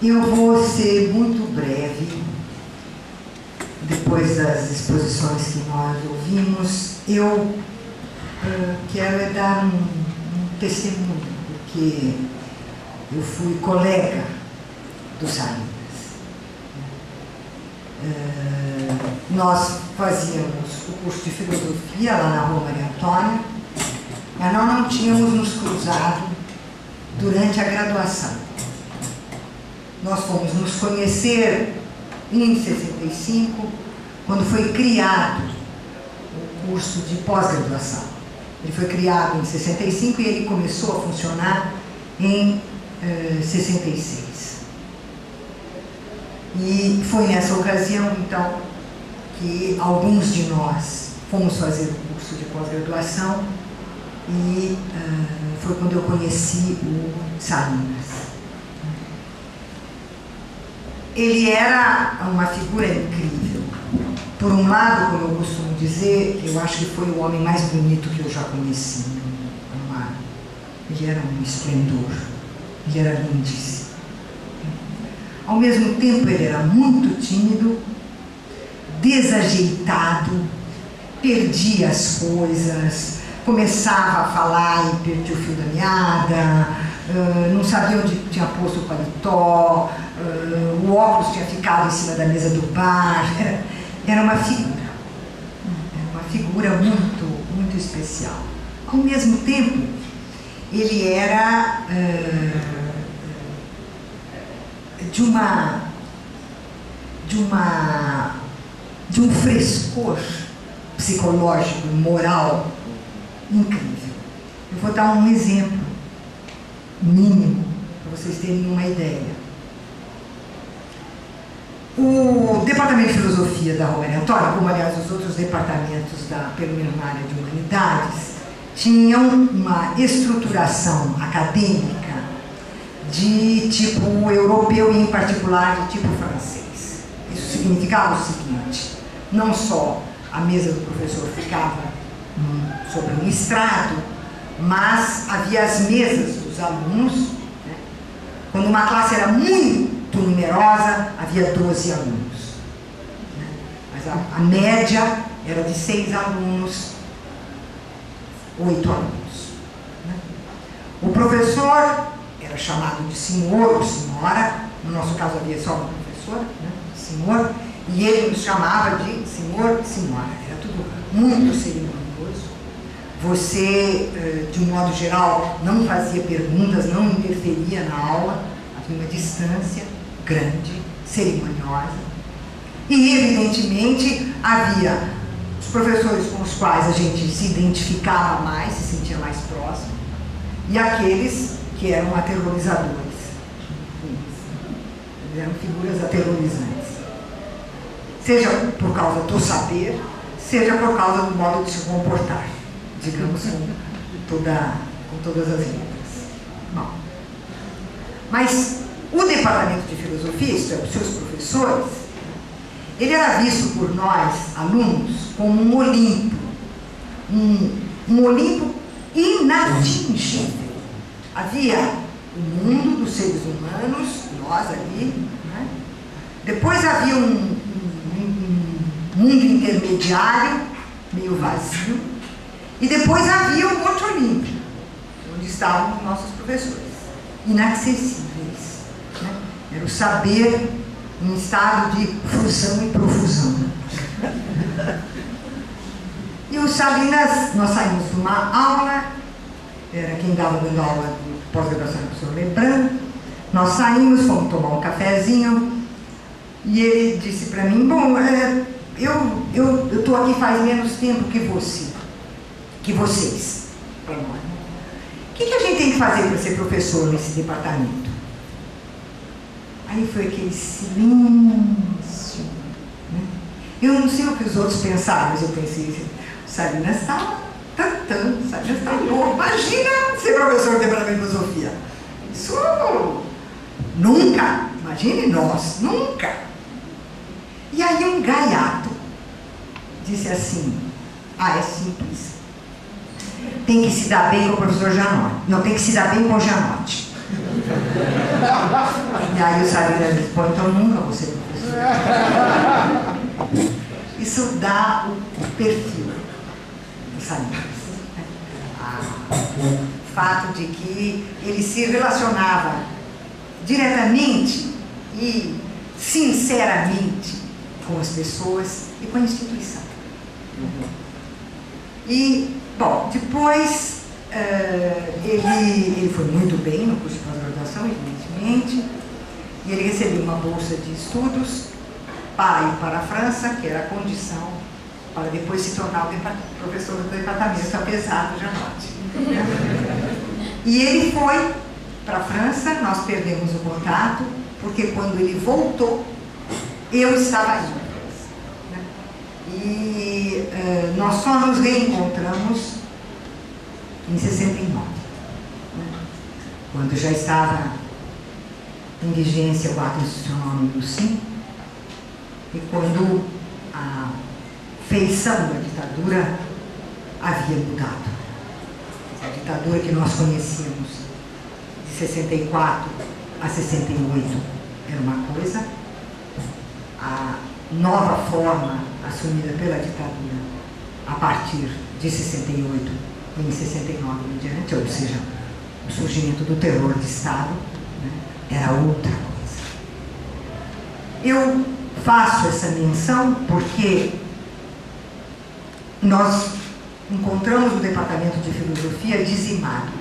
Eu vou ser muito breve. Depois das exposições que nós ouvimos, eu quero dar um testemunho, porque eu fui colega do Salinas. Nós fazíamos o curso de filosofia lá na Rua Maria Antônia, mas nós não tínhamos nos cruzado durante a graduação. Nós fomos nos conhecer em 65, quando foi criado o curso de pós-graduação. Ele foi criado em 65 e ele começou a funcionar em 66. E foi nessa ocasião, então, que alguns de nós fomos fazer o curso de pós-graduação e foi quando eu conheci o Salinas. Ele era uma figura incrível. Por um lado, como eu costumo dizer, eu acho que foi o homem mais bonito que eu já conheci no mar. Ele era um esplendor, ele era lindíssimo. Ao mesmo tempo, ele era muito tímido, desajeitado, perdia as coisas, começava a falar e perdia o fio da meada, não sabia onde tinha posto o paletó, o óculos tinha ficado em cima da mesa do bar. Era uma figura muito, muito especial. Ao mesmo tempo, ele era de um frescor psicológico, moral incrível. Eu vou dar um exemplo mínimo para vocês terem uma ideia. O Departamento de Filosofia da Rua Maria Antônia, como aliás os outros departamentos pelo menos na área de humanidades, tinham uma estruturação acadêmica de tipo europeu e em particular de tipo francês. Isso significava o seguinte: não só a mesa do professor ficava sobre um estrado, mas havia as mesas dos alunos, né? Quando uma classe era muito numerosa, havia 12 alunos, né? Mas a média era de 6 alunos, 8 alunos, né? O professor era chamado de senhor ou senhora, no nosso caso havia só um professor, né? Senhor, e ele nos chamava de senhor e senhora. Era tudo muito cerimonioso. Você, de um modo geral, não fazia perguntas, não interferia na aula, havia uma distância grande, cerimoniosa. E, evidentemente, havia os professores com os quais a gente se identificava mais, se sentia mais próximo, e aqueles que eram aterrorizadores. Eles eram figuras aterrorizantes. Seja por causa do saber, seja por causa do modo de se comportar, digamos, com todas as letras. Bom, mas o Departamento de Filosofia, isto é, os seus professores, ele era visto por nós, alunos, como um Olimpo, um Olimpo inatingível. Havia o mundo dos seres humanos, nós ali, né? Depois havia um mundo intermediário, meio vazio, e depois havia o Monte Olímpico, onde estavam os nossos professores, inacessíveis, né? Era o saber em estado de fusão e profusão. E o Salinas, nós saímos de uma aula, era quem estava dando aula de pós-graduação, o professor Lebrun. Nós saímos, fomos tomar um cafezinho, e ele disse para mim: bom, eu estou aqui faz menos tempo que vocês, para nós. O que a gente tem que fazer para ser professor nesse departamento? Aí foi aquele silêncio, né? Eu não sei o que os outros pensaram, mas eu pensei: Salinas está tratando, Salinas está louco. Imagina ser professor de departamento de filosofia. Isso nunca, imagine nós, nunca. E aí um gaiato disse assim: é simples. Tem que se dar bem com o professor Janotti. Não, tem que se dar bem com o Janotti. E E aí o Salinas disse, pô, então nunca vou ser professor. Isso dá o perfil do Salinas. O fato de que ele se relacionava diretamente e sinceramente com as pessoas e com a instituição. E, bom, depois ele foi muito bem no curso de pós-graduação, evidentemente, e ele recebeu uma bolsa de estudos para ir para a França, que era a condição para depois se tornar o professor do departamento, apesar do Janotti. E ele foi para a França, nós perdemos o contato, porque quando ele voltou, eu estava aí. E nós só nos reencontramos em 69, quando já estava em vigência o ato institucional número 5, e quando a feição da ditadura havia mudado. A ditadura que nós conhecíamos de 64 a 68 era uma coisa, a nova forma assumida pela ditadura a partir de 68 e em 69 em diante, ou seja, o surgimento do terror de Estado, né, era outra coisa. Eu faço essa menção porque nós encontramos o departamento de filosofia dizimado.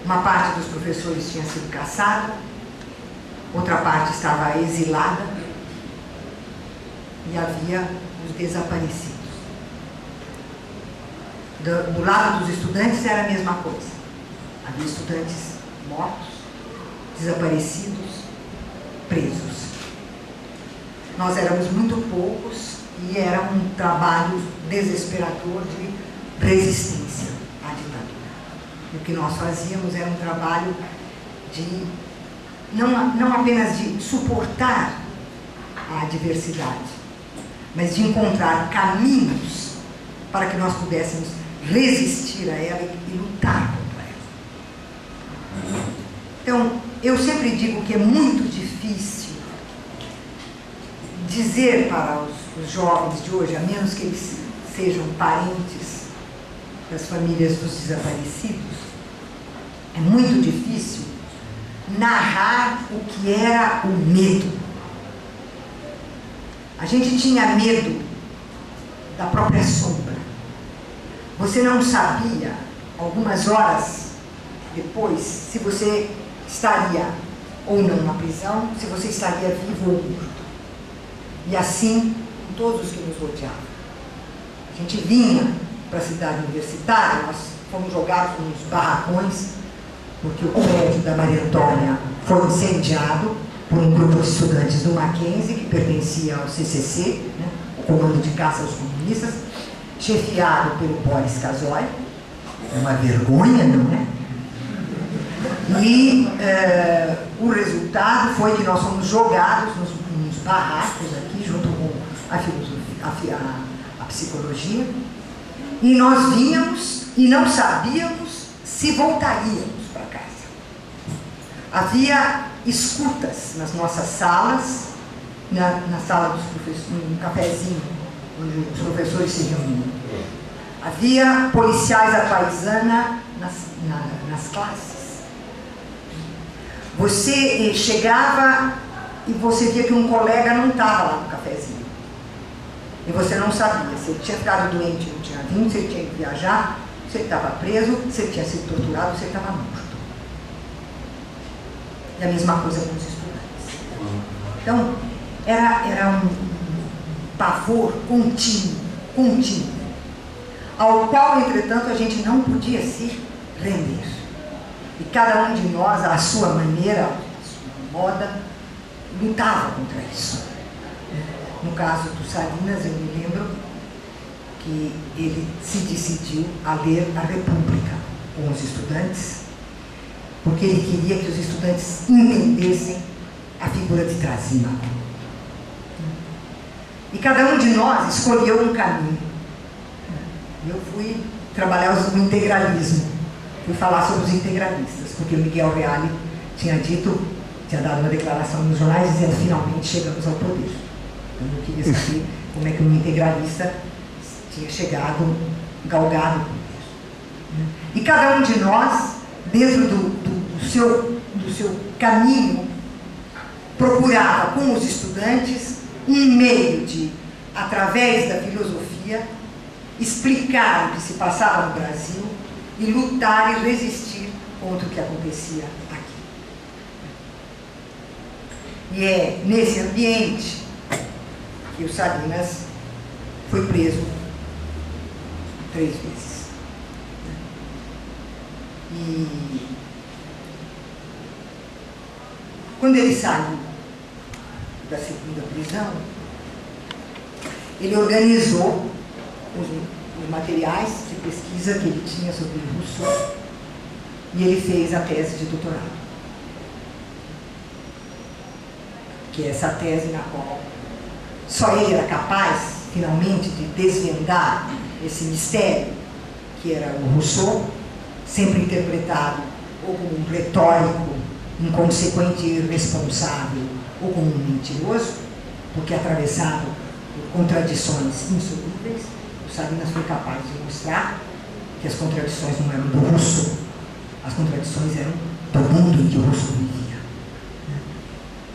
Uma parte dos professores tinha sido caçada, outra parte estava exilada e havia os desaparecidos. Do lado dos estudantes era a mesma coisa. Havia estudantes mortos, desaparecidos, presos. Nós éramos muito poucos e era um trabalho desesperador de resistência à ditadura. O que nós fazíamos era um trabalho de não apenas de suportar a adversidade, mas de encontrar caminhos para que nós pudéssemos resistir a ela e lutar contra ela. Então, eu sempre digo que é muito difícil dizer para os jovens de hoje, a menos que eles sejam parentes das famílias dos desaparecidos, é muito difícil narrar o que era o medo. A gente tinha medo da própria sombra. Você não sabia, algumas horas depois, se você estaria ou não na prisão, se você estaria vivo ou morto. E assim, com todos os que nos rodeavam. A gente vinha para a cidade universitária, nós fomos jogados nos barracões, porque o prédio da Maria Antônia foi incendiado por um grupo de estudantes do Mackenzie, que pertencia ao CCC, né, o Comando de Caça aos Comunistas, chefiado pelo Boris Casoy. É uma vergonha, não é? E o resultado foi que nós fomos jogados nos barracos aqui, junto com a filosofia, a psicologia, e nós vínhamos e não sabíamos se voltaríamos para casa. Havia escutas nas nossas salas, na sala dos professores, num cafezinho, onde os professores se reuniam. Havia policiais à paisana nas classes. Você chegava e você via que um colega não estava lá no cafezinho. E você não sabia se ele tinha ficado doente, não tinha vindo, se ele tinha que viajar, se ele estava preso, se ele tinha sido torturado, se ele estava morto. E a mesma coisa com os estudantes. Então, era um pavor contínuo, ao qual, entretanto, a gente não podia se render. E cada um de nós, à sua maneira, à sua moda, lutava contra isso. No caso do Salinas, eu me lembro que ele se decidiu a ler a República com os estudantes, porque ele queria que os estudantes entendessem a figura de Trazímaco. E cada um de nós escolheu um caminho. Eu fui trabalhar o integralismo, fui falar sobre os integralistas, porque o Miguel Reale tinha dito tinha dado uma declaração nos jornais dizendo finalmente chegamos ao poder. Eu não queria saber como é que um integralista tinha chegado, galgado o poder. E cada um de nós, dentro do seu caminho, procurava com os estudantes um meio de, através da filosofia, explicar o que se passava no Brasil e lutar e resistir contra o que acontecia aqui. E é nesse ambiente que o Salinas foi preso 3 vezes. E quando ele saiu da segunda prisão, ele organizou os materiais de pesquisa que ele tinha sobre Rousseau e ele fez a tese de doutorado. Que é essa tese na qual só ele era capaz, finalmente, de desvendar esse mistério que era o Rousseau, sempre interpretado ou como um retórico, inconsequente e irresponsável, ou como um mentiroso, porque atravessado por contradições insolúveis, o Salinas foi capaz de mostrar que as contradições não eram do Rousseau, as contradições eram do mundo em que o Rousseau vivia.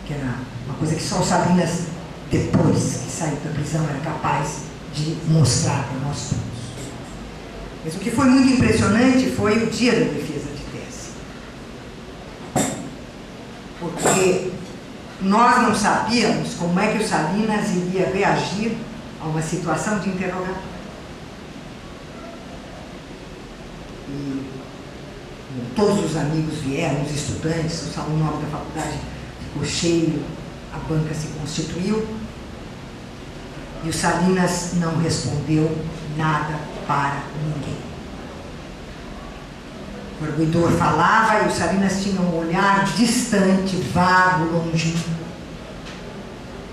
Que era uma coisa que só o Salinas, depois que saiu da prisão, era capaz de mostrar para nós todos. Mas o que foi muito impressionante foi o dia da defesa de tese. Porque nós não sabíamos como é que o Salinas iria reagir a uma situação de interrogatório. E todos os amigos vieram, os estudantes, o salão nobre da faculdade ficou cheio, a banca se constituiu, e o Salinas não respondeu nada para ninguém. O arguidor falava e o Salinas tinha um olhar distante, vago, longínquo.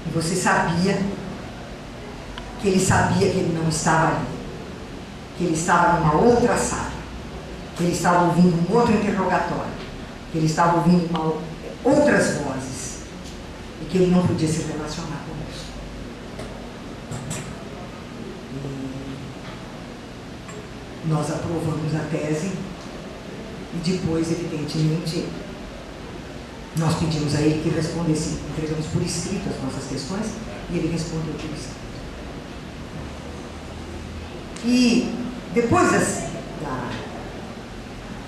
E você sabia que ele não estava ali, que ele estava numa outra sala, que ele estava ouvindo um outro interrogatório, que ele estava ouvindo outras vozes e que ele não podia se relacionar com isso. E nós aprovamos a tese e depois, evidentemente, nós pedimos a ele que respondesse, entregamos por escrito as nossas questões e ele respondeu por escrito. E depois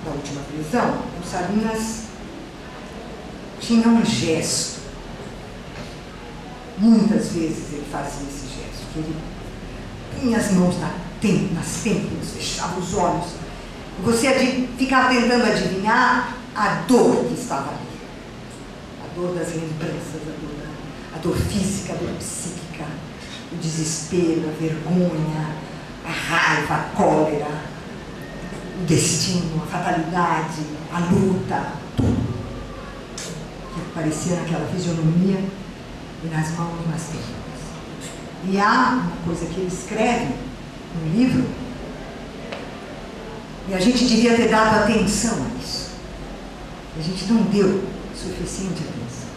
da última prisão, o Salinas tinha um gesto. Muitas vezes ele fazia esse gesto, que ele punha as mãos nas têmporas, fechava os olhos. Você ficava tentando adivinhar a dor que estava ali. A dor das lembranças, a dor física, a dor psíquica, o desespero, a vergonha, a raiva, a cólera, o destino, a fatalidade, a luta, tudo que aparecia naquela fisionomia e nas mãos, nas têmporas. E há uma coisa que ele escreve no livro, e a gente devia ter dado atenção a isso. A gente não deu suficiente atenção.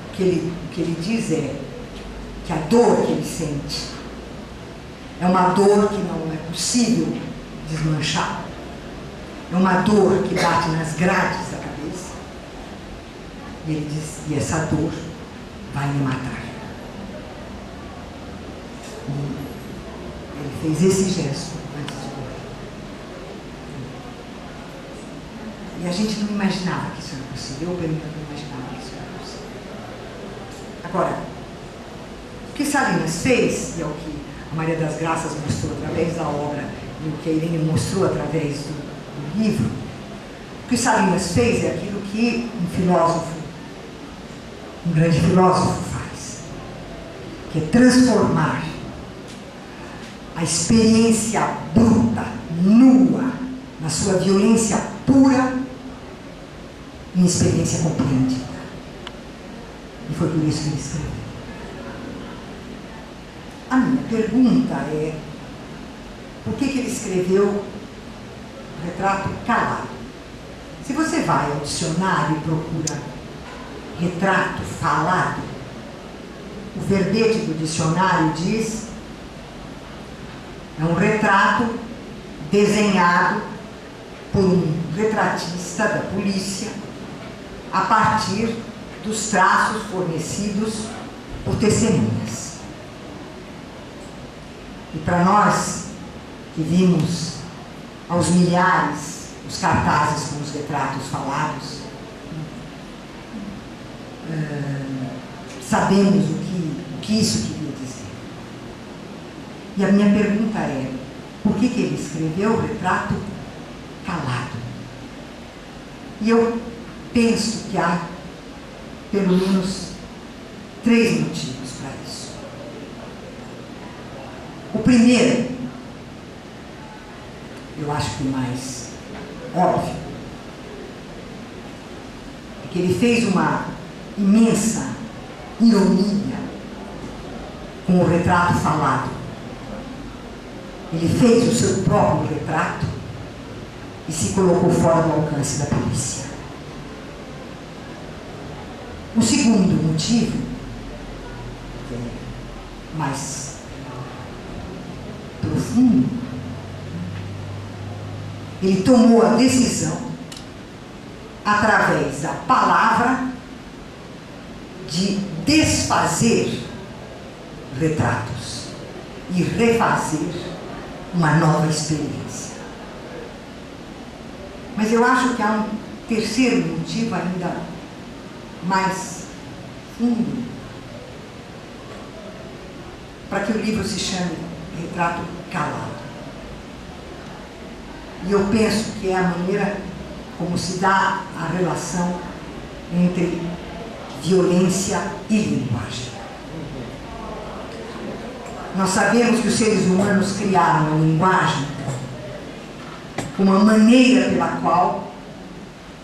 O que ele diz é que a dor que ele sente é uma dor que não é possível desmanchar. É uma dor que bate nas grades da cabeça. E ele diz, e essa dor vai me matar. E ele fez esse gesto antes de morrer. E a gente não imaginava que isso era possível. Eu, pelo menos, não imaginava que isso era possível. Agora, o que Salinas fez, e é o que a Maria das Graças mostrou através da obra, e o que a Irene mostrou através do livro, o que Salinas fez é aquilo que um grande filósofo faz, que é transformar a experiência bruta, nua, na sua violência pura, em experiência compreendida. E foi por isso que ele escreveu. A minha pergunta é, por que ele escreveu o retrato calado? Se você vai ao dicionário e procura retrato falado, o verbete do dicionário diz: é um retrato desenhado por um retratista da polícia a partir dos traços fornecidos por testemunhas. E para nós que vimos aos milhares os cartazes com os retratos falados, sabemos o que isso queria dizer. E a minha pergunta é: por que ele escreveu o retrato calado? E eu penso que há pelo menos 3 motivos para isso. O primeiro, eu acho que o mais óbvio, é que ele fez uma imensa ironia com o retrato falado. Ele fez o seu próprio retrato e se colocou fora do alcance da polícia. O segundo motivo, que é mais profundo, ele tomou a decisão, através da palavra, de desfazer retratos e refazer uma nova experiência. Mas eu acho que há um terceiro motivo ainda mais fundo para que o livro se chame Retrato Calado. E eu penso que é a maneira como se dá a relação entre violência e linguagem. Nós sabemos que os seres humanos criaram a linguagem como uma maneira pela qual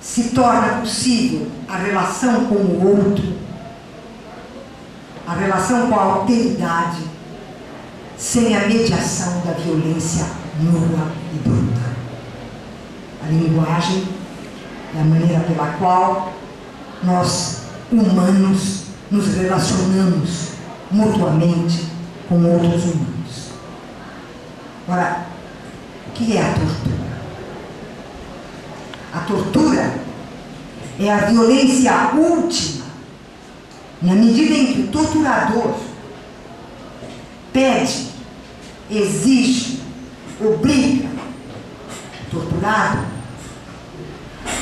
se torna possível a relação com o outro, a relação com a alteridade, sem a mediação da violência nua e bruta. A linguagem é a maneira pela qual nós, humanos, nos relacionamos mutuamente com outros humanos. Ora, o que é a tortura? A tortura é a violência última, na medida em que o torturador pede, exige, obriga o torturado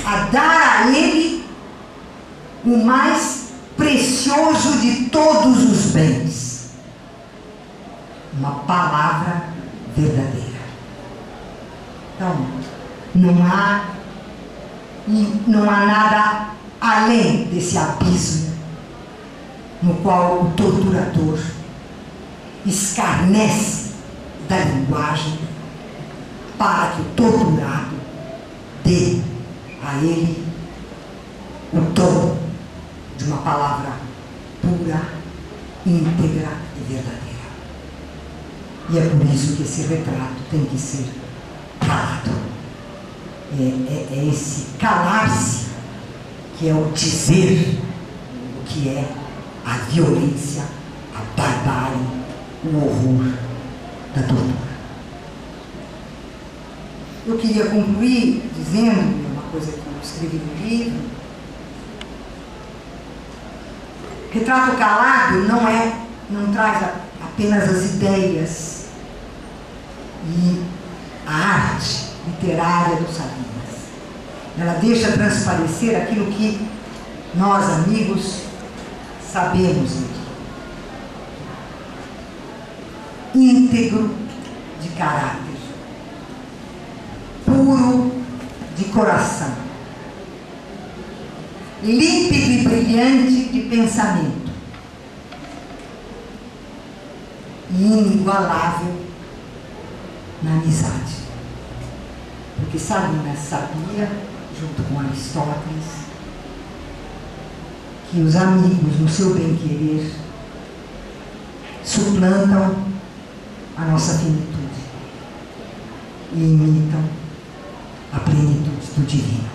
a dar a ele o mais precioso de todos os bens: uma palavra verdadeira. Então, não há nada além desse abismo no qual o torturador escarnece da linguagem para que o torturado dê a ele o tom de uma palavra pura, íntegra e verdadeira. E é por isso que esse retrato tem que ser calado. É esse calar-se que é o dizer o que é a violência, a barbárie, o horror da tortura. Eu queria concluir dizendo uma coisa que eu escrevi no livro: Retrato Calado não traz apenas as ideias e a arte literária do Salinas. Ela deixa transparecer aquilo que nós, amigos, sabemos dele. Íntegro de caráter, puro de coração, límpido e brilhante de pensamento, e inigualável na amizade. Porque Salinas sabia, junto com Aristóteles, que os amigos, no seu bem-querer, suplantam a nossa finitude e imitam a plenitude do divino.